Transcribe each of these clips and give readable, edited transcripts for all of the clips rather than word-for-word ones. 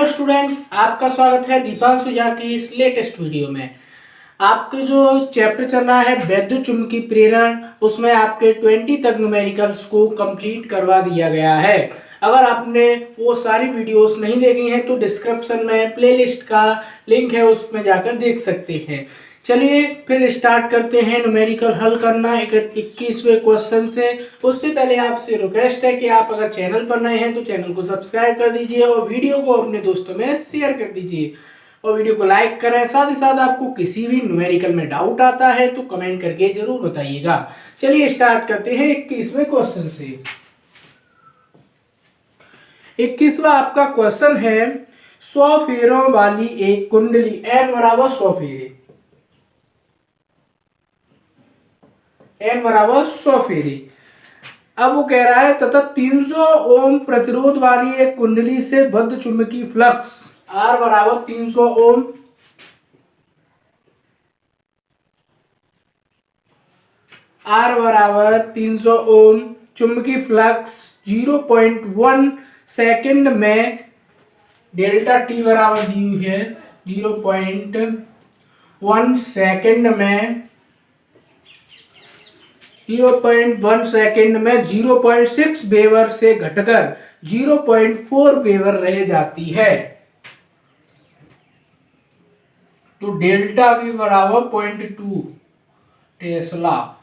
Students, आपका स्वागत है दीपांशु झा की इस लेटेस्ट वीडियो में। आपके जो चैप्टर चल रहा है वैद्युत चुंबकीय प्रेरण, उसमें आपके 20 तक न्यूमेरिकल्स को कंप्लीट करवा दिया गया है। अगर आपने वो सारी वीडियोस नहीं देखी हैं तो डिस्क्रिप्शन में प्लेलिस्ट का लिंक है, उसमें जाकर देख सकते हैं। चलिए फिर स्टार्ट करते हैं न्यूमेरिकल हल करना 21वें क्वेश्चन से। उससे पहले आपसे रिक्वेस्ट है कि आप अगर चैनल पर नए हैं तो चैनल को सब्सक्राइब कर दीजिए और वीडियो को अपने दोस्तों में शेयर कर दीजिए और वीडियो को लाइक करें। साथ ही साथ आपको किसी भी न्यूमेरिकल में डाउट आता है तो कमेंट करके जरूर बताइएगा। चलिए स्टार्ट करते हैं 21वें क्वेश्चन से। 21वां आपका क्वेश्चन है 100 फेरों वाली एक कुंडली n बराबर 100 फेरे, n बराबर 100 फेरे। अब वो कह रहा है तथा 300 ओम प्रतिरोध वाली एक कुंडली से बद्ध चुंबकीय फ्लक्स R बराबर 300 ओम, R बराबर 300 ओम चुंबकीय फ्लक्स 0.1 सेकंड में डेल्टा टी बराबर दी हुई है 0.1 सेकंड में 0.1 सेकंड में 0.6 वेबर से घटकर 0.4 वेबर रह जाती है। तो डेल्टा वी बराबर 0.2 टेस्ला,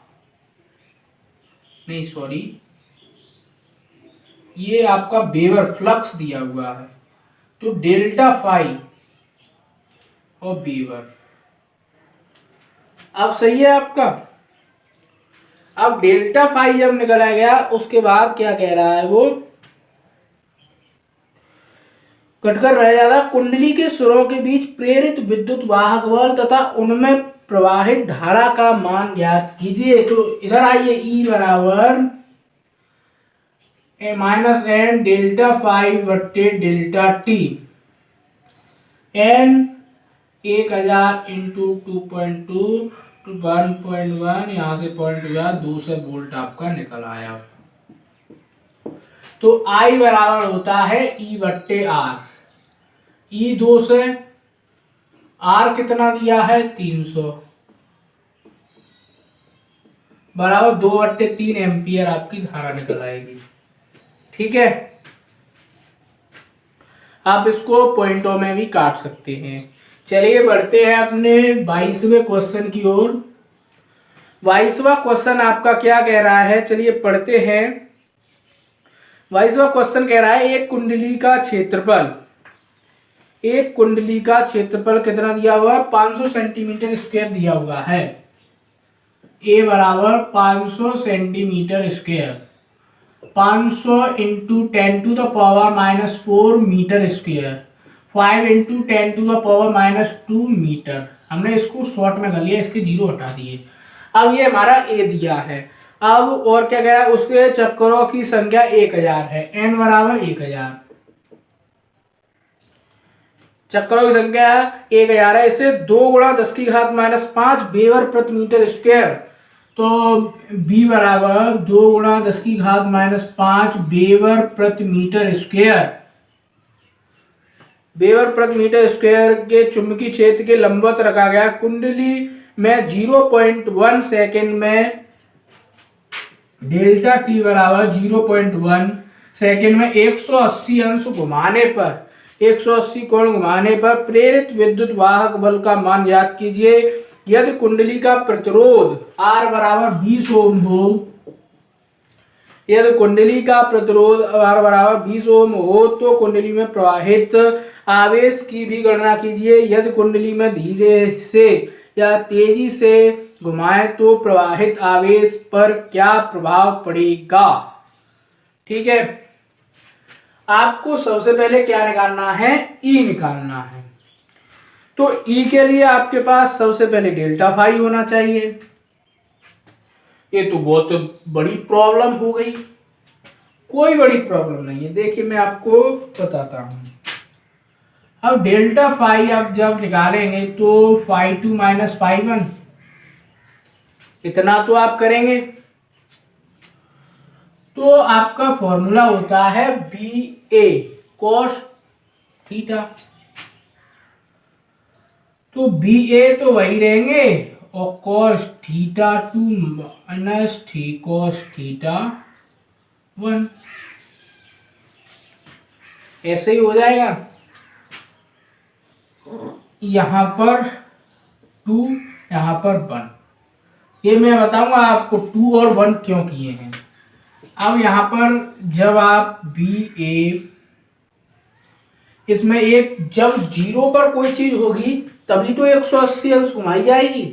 नहीं सॉरी, ये आपका वेबर फ्लक्स दिया हुआ है। तो डेल्टा फाई और वेबर। अब सही है आपका। अब डेल्टा फाई जब निकला गया उसके बाद क्या कह रहा है वो, घटकर रह जाता कुंडली के सिरों के बीच प्रेरित विद्युत वाहक बल तथा उनमें प्रवाहित धारा का मान ज्ञात कीजिए। तो इधर आइए, E बराबर -n डेल्टा फाई बट्टे डेल्टा टी, n 1000 इंटू 2.2 तो 1.1, यहाँ से 0.2 से वोल्ट आपका निकल आया। तो I बराबर होता है E बट्टे R। E 2 से, R कितना दिया है 300, बराबर 2/3 एम्पियर आपकी धारा निकल आएगी। ठीक है, आप इसको पॉइंटों में भी काट सकते हैं। चलिए बढ़ते हैं अपने 22वें क्वेश्चन की ओर। 22वां क्वेश्चन आपका क्या कह रहा है, चलिए पढ़ते हैं। 22वां क्वेश्चन कह रहा है एक कुंडली का क्षेत्रफल, एक कुंडली का क्षेत्रफल कितना दिया हुआ है 500 सेंटीमीटर स्क्वायर दिया हुआ है। ए बराबर 500 centimetre square, 500 into 10⁻⁻4 metre square, 5 into 10⁻⁻2 metre. हमने इसको शॉर्ट में कर लिया, इसके जीरो हटा दिए। अब ये हमारा ए दिया है। अब और क्या कह रहा है, उसके चक्करों की संख्या 1000 है, n बराबर 1000, चक्करों की संख्या 1000 है। इसे 2 × 10⁻⁻5 वेबर प्रति मीटर स्क्वायर, तो b बराबर 2 × 10⁻⁻5 वेबर प्रति मीटर स्क्वायर, वेबर प्रति मीटर स्क्वायर के चुंबकीय क्षेत्र के लंबवत रखा गया। कुंडली में 0.1 सेकंड में डेल्टा टी बराबर 0.1 सेकंड में 180 अंश घुमाने पर, 180 कोण घुमाने पर प्रेरित विद्युत वाहक बल का मान ज्ञात कीजिए। यदि कुंडली का प्रतिरोध R बराबर 20 ओम हो, यदि कुंडली का प्रतिरोध R बराबर 20 ओम हो तो कुंडली में प्रवाहित आवेश की भी गणना कीजिए। यदि कुंडली में धीरे से या तेजी से घुमाएं तो प्रवाहित आवेश पर क्या प्रभाव पड़ेगा। ठीक है, आपको सबसे पहले क्या निकालना है, E निकालना है। तो E के लिए आपके पास सबसे पहले डेल्टा फाई होना चाहिए। ये तो बहुत बड़ी प्रॉब्लम हो गई, कोई बड़ी प्रॉब्लम नहीं है, देखिए मैं आपको बताता हूं। अब डेल्टा फाई आप जब निकालेंगे तो φ2 - φ1 इतना तो आप करेंगे। तो आपका फॉर्मूला होता है BA cos थीटा। तो बी ए तो वही रहेंगे और कॉस थीटा 2 माइनस थी कॉस थीटा 1, ऐसे ही हो जाएगा। यहां पर 2, यहां पर 1, ये मैं बताऊंगा आपको 2 और 1 क्यों किए हैं। अब यहां पर जब आप बी ए, इसमें एक जब 0 पर कोई चीज होगी तभी तो 180 अंश घुमाई जाएगी।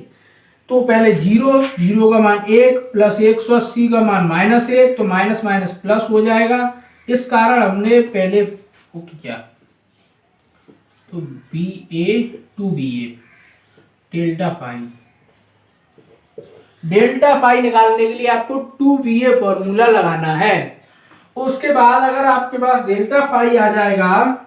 तो पहले 0, 0 का मान 1 प्लस 180 का मान -1, तो माइनस माइनस प्लस हो जाएगा। इस कारण हमने पहले वो किया। तो B A to B A delta phi निकालने के लिए आपको 2BA फॉर्मूला लगाना है। उसके बाद अगर आपके पास डेल्टा फाई आ जाएगा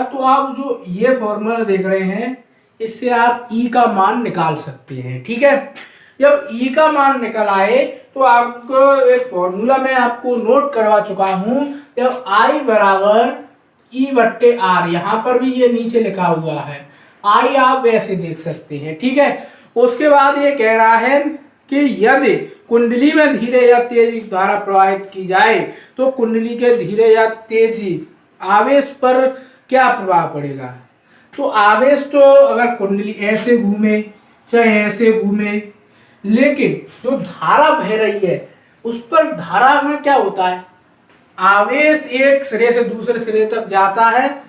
तो आप जो ये फॉर्मूला देख रहे हैं इससे आप E का मान निकाल सकते हैं। ठीक है, जब E का मान निकल आए तो आपको एक फॉर्मूला मैं आपको नोट करवा चुका हूं। जब I बराबर E/R, यहां पर भी ये नीचे लिखा हुआ है, I आप ऐसे देख सकते हैं। ठीक है, उसके बाद ये कह रहा है कि यदि कुंडली में धीरे या तेज धारा प्रवाहित की जाए तो कुंडली के धीरे या तेजी आवेश पर क्या प्रभाव पड़ेगा। तो आवेश तो अगर कुंडली ऐसे घूमे चाहे ऐसे घूमे, लेकिन जो धारा बह रही है उस पर धारा में क्या होता है, आवेश एक सिरे से दूसरे सिरे तक जाता है,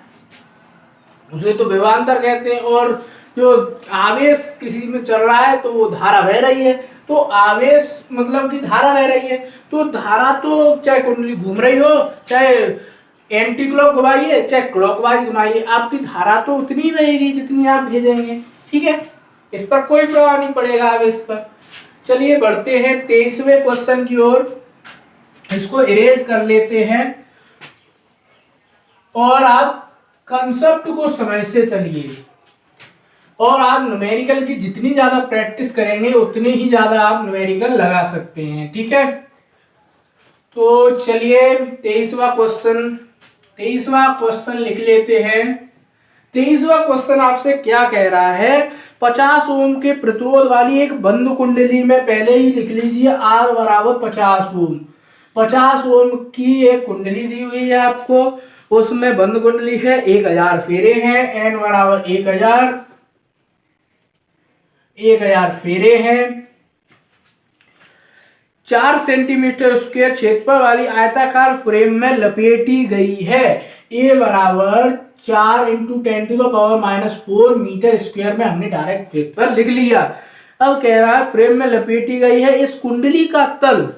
उसे तो विभवांतर कहते हैं। और जो आवेश किसी में चल रहा है तो वो धारा बह रही है, तो आवेश मतलब कि धारा बह रही है। तो धारा तो चाहे कुंडली घूम रही हो, चाहे एंटी क्लॉक घुमाइए चाहे क्लॉकवाइज घुमाइए, आपकी धारा तो उतनी ही रहेगी जितनी आप भेजेंगे। ठीक है, इस पर कोई प्रभाव नहीं पड़ेगा आवेश पर। चलिए बढ़ते हैं 23वें क्वेश्चन की ओर। इसको इरेज कर लेते हैं और आप कंसेप्ट को समझते चलिए। और आप न्यूमेरिकल की जितनी ज्यादा प्रैक्टिस करेंगे उतनी ही ज्यादा आप न्यूमेरिकल लगा सकते हैं। ठीक है, तो चलिए 23वां क्वेश्चन लिख लेते हैं। 23वां क्वेश्चन आपसे क्या कह रहा है, 50 ओम के प्रतिरोध वाली एक बंद कुंडली में, पहले ही लिख लीजिए R बराबर 50 ओम। 50 ओम की एक कुंडली दी हुई है आपको, उसमें बंद कुंडली है, 1000 फेरे हैं, N बराबर 1000 फेरे हैं। 4 सेंटीमीटर स्क्वायर क्षेत्रफल वाली आयताकार फ्रेम में लपेटी गई है। ए बराबर 4 × 10⁻⁻4 मीटर स्क्वायर में हमने डायरेक्ट क्षेत्रफल लिख लिया। अब कह रहा है फ्रेम में लपेटी गई है, इस कुंडली का तल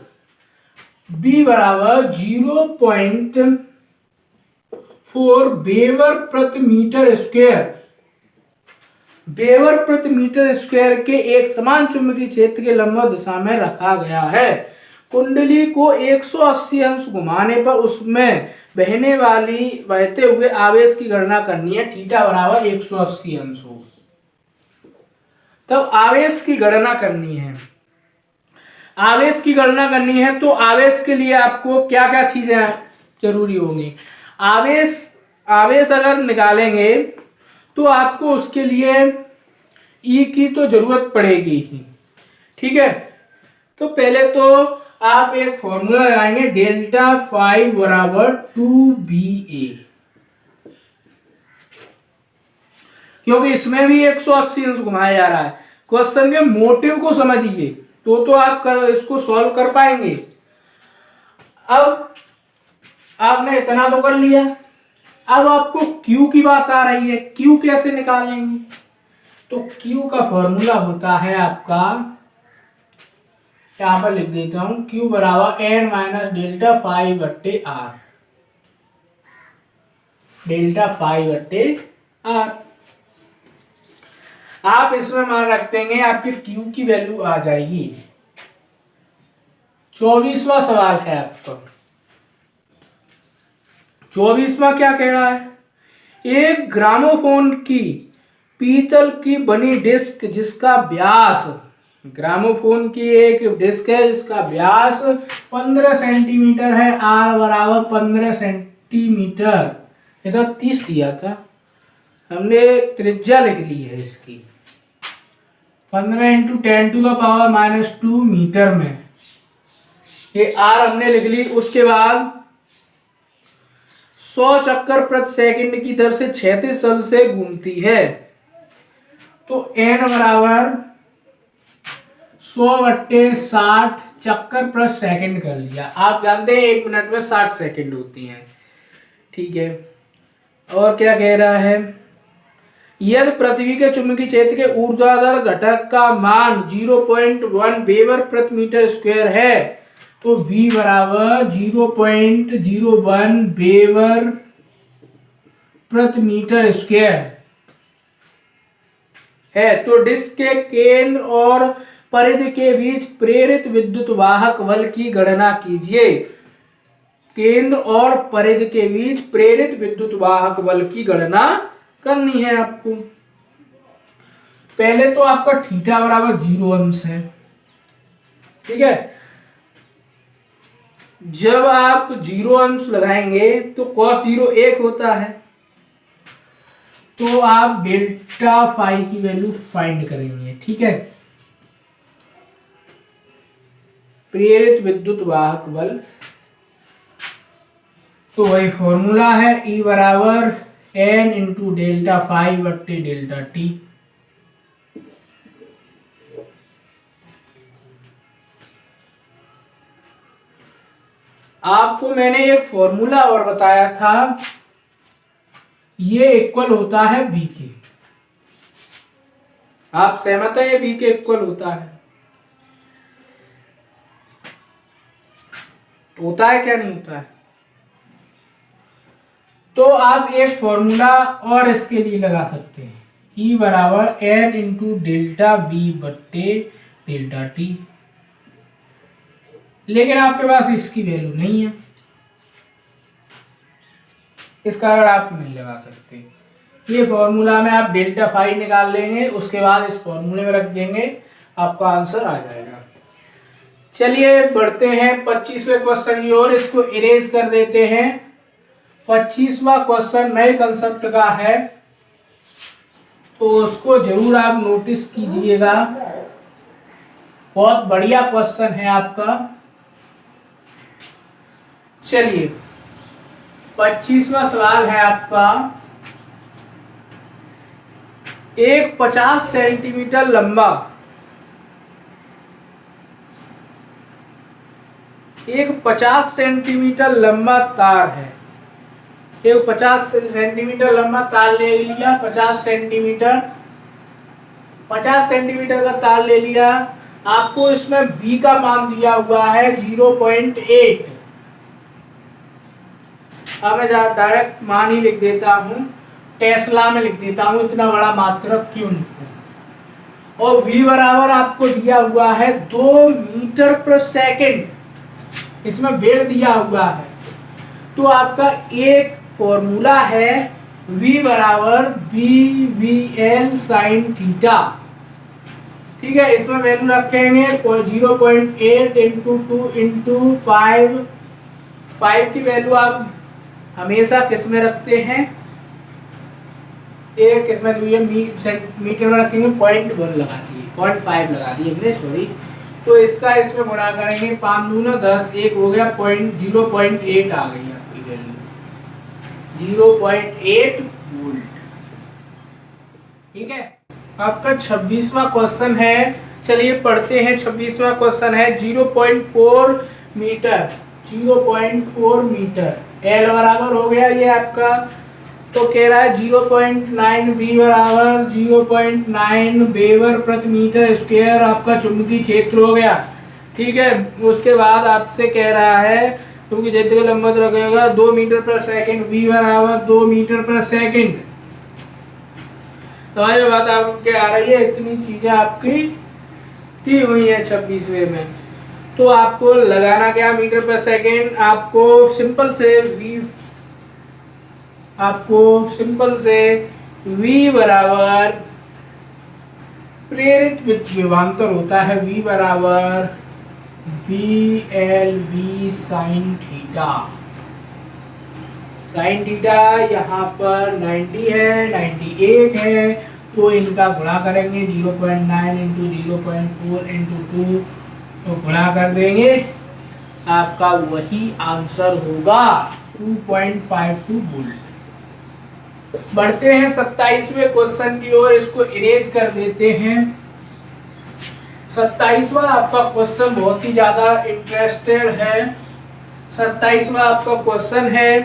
बी बराबर 0.4 वेबर प्रति मीटर स्क्वायर के एक समान चुंबकीय क्षेत्र के लंबवत दिशा में रखा गया है। कुंडली को 180 अंश घुमाने पर उसमें बहते हुए आवेश की गणना करनी है। थीटा बराबर 180 अंश हो, तब आवेश की गणना करनी है। तो आवेश के लिए आपको क्या क्या चीजें जरूरी होंगी। आवेश अगर निकालेंगे तो आपको उसके लिए E की तो जरूरत पड़ेगी ही। ठीक है, तो पहले तो आप एक फॉर्मूला लगाएंगे, डेल्टा फाई बराबर 2BA, क्योंकि इसमें भी 180 अंश घुमाया जा रहा है। क्वेश्चन के मोटिव को समझिए तो आप इसको सॉल्व कर पाएंगे। अब आपने इतना तो कर लिया, अब आपको Q की बात आ रही है। Q कैसे निकालेंगे, तो Q का फॉर्मूला होता है आपका, यहां पर लिख देता हूं, Q बराबर N माइनस डेल्टा फाई बट्टे R। आप इसमें मान रख देंगे, आपके Q की वैल्यू आ जाएगी। 24वां सवाल है आपका। 24वां क्या कह रहा है, एक ग्रामोफोन की पीतल की बनी डिस्क जिसका व्यास, ग्रामोफोन की एक डिस्क है जिसका व्यास 15 सेंटीमीटर है, R बराबर 15 सेंटीमीटर, इधर 30 दिया था, हमने त्रिज्या लिख ली है इसकी 15 इंटू 10⁻⁻2 मीटर में, ये आर हमने लिख ली। उसके बाद 100 चक्कर प्रति सेकंड की दर से क्षैतिज तल से घूमती है, तो एन बराबर 100/60 चक्कर प्रति सेकंड कर लिया। आप जानते हैं 1 मिनट में 60 सेकंड होती हैं, ठीक है। और क्या कह रहा है, यदि पृथ्वी के चुंबकीय क्षेत्र के ऊर्ध्वाधर घटक का मान 0.1 वेबर प्रति मीटर स्क्वायर है, तो V बराबर 0.01 वेबर प्रति मीटर स्क्वायर है। तो डिस्क के केंद्र और परिधि के बीच प्रेरित विद्युत वाहक बल की गणना कीजिए। केंद्र और परिधि के बीच प्रेरित विद्युत वाहक बल की गणना करनी है आपको। पहले तो आपका थीटा बराबर 0 अंश है, ठीक है। जब आप 0 अंश लगाएंगे तो cos 0 1 होता है, तो आप डेल्टा फाई की वैल्यू फाइंड करेंगे, ठीक है। प्रेरित विद्युत वाहक बल, तो वही फॉर्मूला है E बराबर n इंटू डेल्टा फाई बट्टे डेल्टा टी। आपको मैंने एक फॉर्मूला और बताया था, ये इक्वल होता है V के। आप सहमत है ये V के इक्वल होता है? होता है क्या नहीं होता है? तो आप एक फॉर्मूला और इसके लिए लगा सकते हैं, E बराबर n इंटू डेल्टा बी बट्टे डेल्टा टी, लेकिन आपके पास इसकी वैल्यू नहीं है, इस कारण आप नहीं लगा सकते। ये फॉर्मूला में आप डेल्टा फाई निकाल लेंगे, उसके बाद इस फॉर्मूले में रख देंगे, आपका आंसर आ जाएगा। चलिए बढ़ते हैं 25वें क्वेश्चन की ओर, इसको इरेज कर देते हैं। 25वां क्वेश्चन नए कंसेप्ट का है, तो उसको जरूर आप नोटिस कीजिएगा, बहुत बढ़िया क्वेश्चन है आपका। चलिए 25वां सवाल है आपका, एक 50 सेंटीमीटर लंबा तार है। एक 50 सेंटीमीटर लंबा तार ले लिया, 50 सेंटीमीटर का तार ले लिया। आपको इसमें B का मान दिया हुआ है 0.8। अब मैं डायरेक्ट मान ही लिख देता हूँ, टेस्ला में लिख देता हूँ, इतना बड़ा मात्रक क्यों लिखूं। और V बराबर आपको दिया हुआ है 2 मीटर प्रति सेकंड, इसमें वेग दिया हुआ है। तो आपका एक फॉर्मूला है V बराबर BVL साइन थीटा, ठीक है। इसमें वैल्यू रखेंगे 0.8 इंटू 2 इंटू 5 की वैल्यू आप हमेशा किस में रखते हैं, एक किसमें मीटर में रखेंगे, 0.1 लगा दिए, 0.5 लगा दिए हमने, सॉरी। तो इसका इसमें गुणा करेंगे, 5 दूना 10, 1 हो गया, 0.8 आ गई आपकी वैल्यू, 0.8 वोल्ट, ठीक है। आपका 26वां क्वेश्चन है, चलिए पढ़ते हैं। 26वां क्वेश्चन है 0.4 मीटर, 0.4 मीटर L बराबर हो गया ये आपका। तो कह रहा है 0.9 V बराबर 0.9 वेबर प्रति मीटर स्क्वायर आपका चुंबकीय क्षेत्र हो गया, ठीक है। उसके बाद आपसे कह रहा है चुंबकीय क्षेत्र का लंबवत रखेगा 2 मीटर प्रति सेकंड, V बराबर 2 मीटर प्रति सेकंड। तो ये बात आपके आ रही है, इतनी चीजें आपकी दी हुई है 26वें में। तो आपको लगाना क्या मीटर प्रति सेकंड, आपको सिंपल से V बराबर प्रेरित विद्युत विभवांतर होता है, V बराबर BLV sine theta, sine theta यहाँ पर 90 है, 98 है, तो इनका गुणा करेंगे 0.9 इंटू 0.4 इंटू 2, तो गुणा कर देंगे, आपका वही आंसर होगा 2.52 वोल्ट। बढ़ते हैं 27वें क्वेश्चन की ओर, इसको इरेज कर देते हैं। 27वां आपका क्वेश्चन बहुत ही ज्यादा इंटरेस्टेड है। 27वां आपका क्वेश्चन है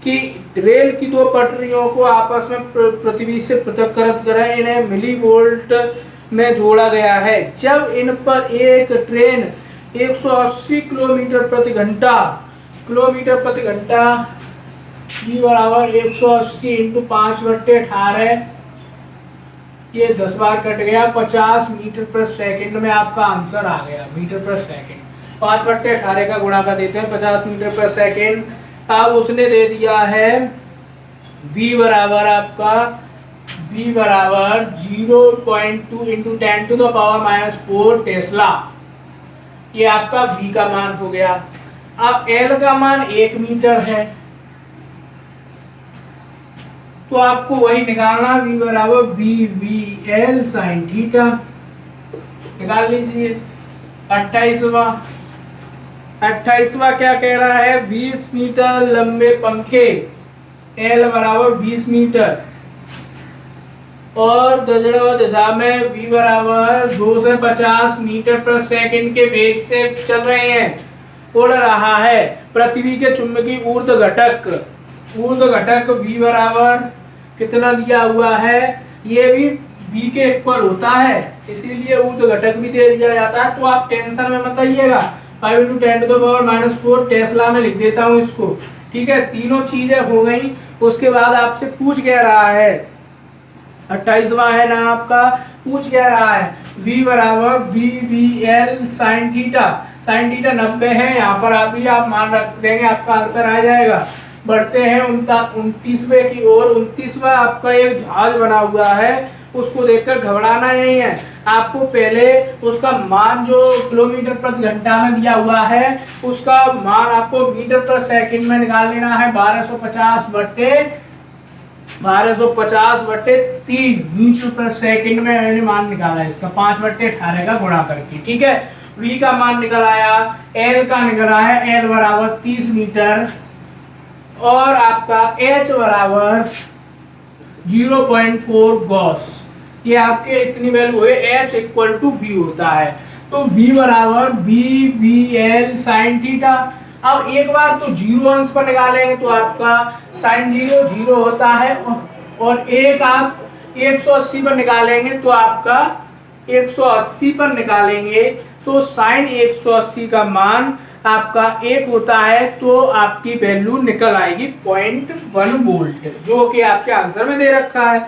कि रेल की दो पटरियों को आपस में पृथ्वी से पृथक करें, इन्हें मिली वोल्ट में जोड़ा गया है। जब इन पर एक ट्रेन 180 किलोमीटर प्रति घंटा जी बराबर 180 इंटू 5/18, ये 10 बार कट गया, 50 मीटर पर सेकंड में आपका आंसर आ गया। मीटर पर सेकंड 5/18 का गुणा कर देते हैं 50 मीटर पर सेकंड। अब उसने दे दिया है v बराबर आपका 0.2 इंटू 10⁻⁻4 टेस्ला, ये आपका v का मान हो गया। अब l का मान 1 मीटर है, तो आपको वही निकालना, v बराबर BVL साइन थीटा, निकाल लीजिए। 28वां क्या कह रहा है, 20 मीटर लंबे पंखे L बराबर 20 मीटर और दक्षिणावर्त दिशा में v बराबर 2 से 50 मीटर पर सेकंड के वेग से चल रहे हैं, उड़ रहा है। पृथ्वी के चुंबकीय ऊर्ध्व घटक v बराबर कितना दिया हुआ है, ये भी v के इक्वल होता है, इसीलिए ऊर्ध्व घटक भी दे दिया जाता है। तो आप टेंशन में मत आइएगा, 5 × 10⁻⁴ टेस्ला में लिख देता हूँ इसको, ठीक है। तीनों चीजें हो गई। उसके बाद आपसे पूछ कह रहा है, 28वां है ना आपका, पूछ कह रहा है v बराबर BVL साइन थीटा 90 है, यहाँ पर अभी आप मान रख देंगे, आपका आंसर आ जाएगा। बढ़ते हैं 29वें की ओर। 29वां आपका एक जहाज बना हुआ है, उसको देखकर घबराना नहीं है, आपको पहले उसका मान जो किलोमीटर प्रति घंटा में दिया हुआ है, उसका मान आपको मीटर पर सेकंड में निकाल लेना है। 1250/3 मीटर पर सेकंड में मैंने मान निकाला है इसका, 5/18 का गुणा करके, ठीक है। v का मान निकल आया, l का निकल आया, l बराबर 30 मीटर और आपका h बराबर 0.4 गॉस, ये आपके इतनी वैल्यू है, h इक्वल टू v होता है। तो v बराबर BVL साइन थीटा। अब एक बार तो जीरो अंश पर निकालेंगे तो आपका साइन 0 होता है, और एक आप 180 पर निकालेंगे तो आपका 180 पर निकालेंगे तो साइन 180 का मान आपका 1 होता है, तो आपकी वैल्यू निकल आएगी 0.1 वोल्ट, जो कि आपके आंसर में दे रखा है।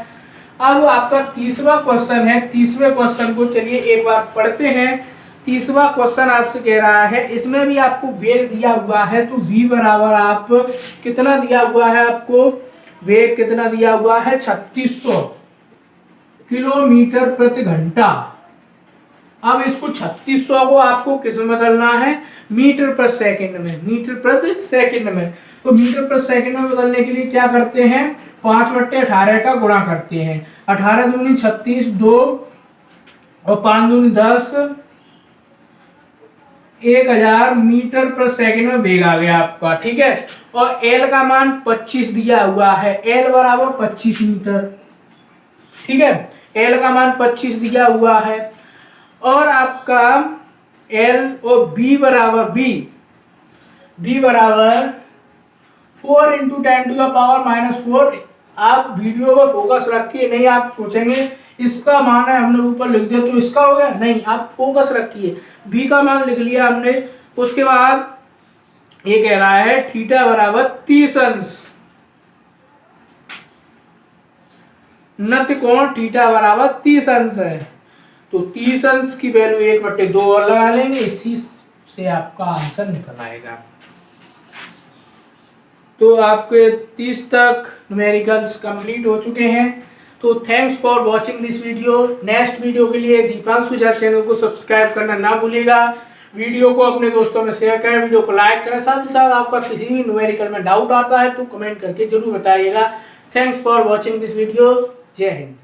अब आपका 30वां क्वेश्चन है। 30वें क्वेश्चन को चलिए एक बार पढ़ते हैं। 30वां क्वेश्चन आपसे कह रहा है, इसमें भी आपको वेग दिया हुआ है, तो v बराबर आप कितना दिया हुआ है, आपको वेग कितना दिया हुआ है, 3600 किलोमीटर प्रति घंटा। अब इसको 3600 को आपको किस में बदलना है, मीटर पर सेकंड में, मीटर प्रति सेकंड में। तो मीटर पर सेकंड में बदलने के लिए क्या करते हैं, 5/18 का गुणा करते हैं। 18 दूनी 36, 2 और 5 दूनी 10, 1000 मीटर पर सेकंड में वेग आ गया आपका, ठीक है। और L का मान 25 दिया हुआ है, L बराबर 25 मीटर, ठीक है। L का मान 25 दिया हुआ है और आपका L और B बराबर 4 × 10⁻⁴। आप वीडियो पर फोकस रखिए, नहीं आप सोचेंगे इसका मान है हमने ऊपर लिख दिया तो इसका हो गया, नहीं, आप फोकस रखिए। b का मान लिख लिया हमने, उसके बाद ये कह रहा है थीटा बराबर 30 अंश, नत्य कोण थीटा बराबर 30 अंश है, तो 30 अंश की वैल्यू 1/2 और लगा लेंगे, इसी से आपका आंसर निकल आएगा। तो आपके 30 तक न्यूमेरिकल्स कंप्लीट हो चुके हैं। तो thanks for watching this video. Next video के लिए दीपांशु झा चैनल को सब्सक्राइब करना ना भूलिएगा। वीडियो को अपने दोस्तों में शेयर करें, वीडियो को लाइक करें। साथ ही साथ आपका किसी भी न्यूमेरिकल में डाउट आता है तो कमेंट करके जरूर बताइएगा। Thanks for watching this video. जय हिंद।